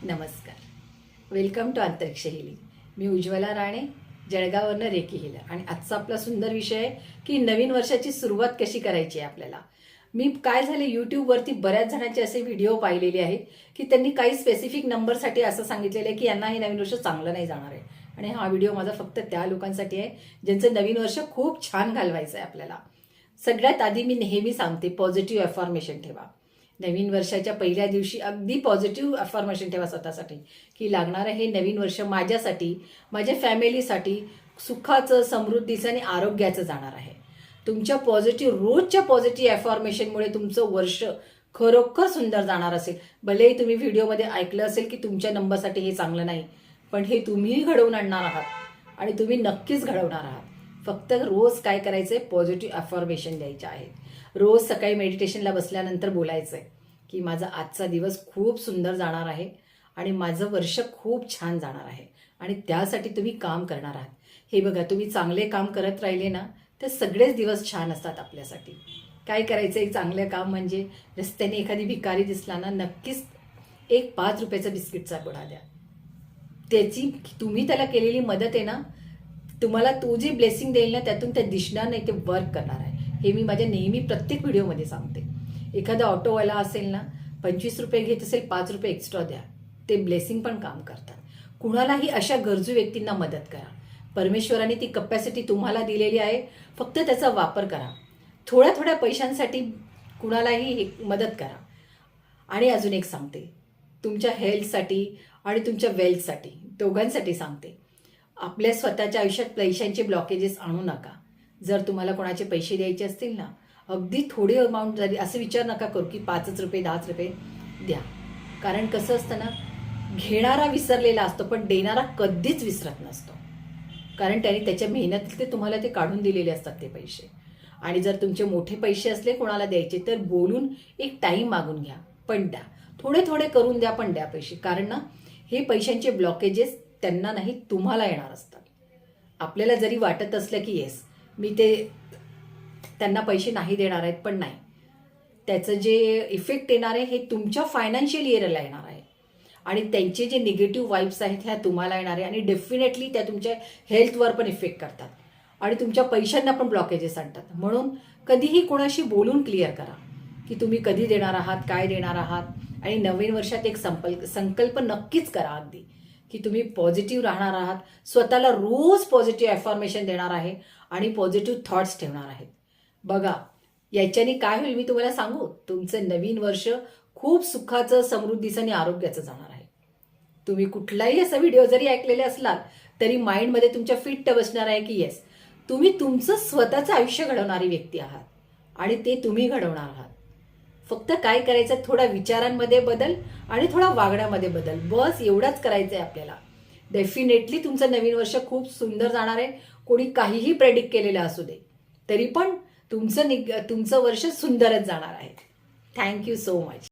नमस्कार. Welcome to अंतरिक्ष healing. मी Ujjwala Rane, जळगाववरनं recce healer. आणि आजचा आपला सुंदर विषय आहे की नवीन वर्षाची सुरुवात कशी करायची आहे आपल्याला. मी काय झाले, यूट्यूबवरती बऱ्याच जणांचे असे व्हिडिओ पाहिलेले आहेत की त्यांनी काही स्पेसिफिक नंबरसाठी असं सांगितलेलं आहे की यांना हे नवीन वर्ष चांगलं नाही जाणार आहे. आणि हा व्हिडिओ माझा फक्त त्या लोकांसाठी आहे ज्यांचं नवीन वर्ष खूप छान घालवायचं आहे आपल्याला. सगळ्यात आधी मी नेहमी सांगते, पॉझिटिव्ह अफर्मेशन ठेवा. नवीन वर्षाच्या पहिल्या दिवशी अगदी पॉझिटिव्ह अफर्मेशन ठेवा स्वतःसाठी की लागणारं हे नवीन वर्ष माझ्यासाठी, माझ्या फॅमिलीसाठी सुखाचं, समृद्धीचं आणि आरोग्याचं जाणार आहे. तुमच्या रोजच्या पॉझिटिव्ह अफर्मेशनमुळे तुमचं वर्ष खरोखर सुंदर जाणार असेल. भलेही तुम्ही व्हिडिओमध्ये ऐकलं असेल की तुमच्या नंबरसाठी हे चांगलं नाही, पण हे तुम्ही घडवून आणणार आहात आणि तुम्ही नक्कीच घडवणार आहात. फक्त रोज काय करायचंय, पॉझिटिव्ह अफर्मेशन द्यायचे आहेत. रोज सकाळी मेडिटेशनला बसल्यानंतर बोलायचं आहे की माझा आजचा दिवस खूप सुंदर जाणार आहे आणि माझं वर्ष खूप छान जाणार आहे आणि त्यासाठी तुम्ही काम करणार आहात. हे बघा, तुम्ही चांगले काम करत राहिले ना तर सगळेच दिवस छान असतात आपल्यासाठी. काय करायचं, एक चांगलं काम म्हणजे रस्त्याने एखादी भिकारी दिसला ना, नक्कीच एक 5 रुपयाचा बिस्किटचा पुडा द्या. त्याची तुम्ही त्याला केलेली मदत आहे ना, तुम्हाला तो जे ब्लेसिंग देईल ना त्यातून ते दिसणार नाही, ते वर्क करणार आहे. हे मी माझ्या नेहमी प्रत्येक व्हिडिओमध्ये सांगते. एखादा ऑटोवाला असेल ना, 25 रुपये घेत असेल, 5 रुपये एक्स्ट्रा द्या. ते ब्लेसिंग पण काम करतात. कुणालाही अशा गरजू व्यक्तींना मदत करा. परमेश्वराने ती कपॅसिटी तुम्हाला दिलेली आहे, फक्त त्याचा वापर करा. थोड्या थोड्या पैशांसाठी कुणालाही मदत करा. आणि अजून एक सांगते, तुमच्या हेल्थसाठी आणि तुमच्या वेल्थसाठी, दोघांसाठी सांगते, आपल्या स्वतःच्या आयुष्यात पैशांचे ब्लॉकेजेस आणू नका. जर तुम्हाला कोणाचे पैसे द्यायचे असतील ना, अगदी थोडी अमाऊंट जरी, असं विचार नका करू की 5 रुपये 10 रुपये द्या. कारण कसं असतं ना, घेणारा विसरलेला असतो पण देणारा कधीच विसरत नसतो. कारण त्याने त्याच्या मेहनतीतले तुम्हाला ते काढून दिलेले असतात ते पैसे. आणि जर तुमचे मोठे पैसे असले कोणाला द्यायचे तर बोलून एक टाईम मागून घ्या, पण द्या. थोडे थोडे करून द्या, पण द्या पैसे. कारण ना, हे पैशांचे ब्लॉकेजेस त्यांना नाही, तुम्हाला येणार असतात. आपल्याला जरी वाटत असलं की येस मी ते त्यांना पैसे नाही देणार आहेत, पण नाही, त्याचं जे इफेक्ट येणार आहे हे तुमच्या फायनान्शियल इयरला येणार आहे. आणि त्यांचे जे निगेटिव्ह वाईब्स आहेत ह्या तुम्हाला येणार आहे आणि डेफिनेटली त्या तुमच्या हेल्थवर पण इफेक्ट करतात आणि तुमच्या पैशांना पण ब्लॉकेजेस आणतात. म्हणून कधीही कोणाशी बोलून क्लिअर करा की तुम्ही कधी देणार आहात, काय देणार आहात. आणि नवीन वर्षात एक संकल्प नक्कीच करा अगदी की तुम्ही पॉझिटिव्ह राहणार आहात, स्वतःला रोज पॉझिटिव्ह अफर्मेशन देणार आहे आणि पॉझिटिव्ह थॉट्स ठेवणार आहेत. बघा, याच्याने काय होईल मी तुम्हाला सांगू, तुमचं नवीन वर्ष खूप सुखाचं, समृद्धीचं आणि आरोग्याचं जाणार आहे. तुम्ही कुठलाही असा व्हिडिओ जरी ऐकलेले असलात तरी माइंडमध्ये तुमच्या फिट बसणार आहे की येस, तुम्ही तुमचं स्वतःचं आयुष्य घडवणारी व्यक्ती आहात आणि ते तुम्ही घडवणार आहात. फक्त काय करायचं, थोडा विचारांमध्ये बदल आणि थोडा वागण्यामध्ये बदल, बस एवढाच करायचं आहे आपल्याला. डेफिनेटली तुमचं नवीन वर्ष खूप सुंदर जाणार आहे. कोणी काहीही प्रेडिक्ट केलेलं असू दे तरी पण तुमचं वर्ष सुंदरच जाणार आहे. Thank you so much.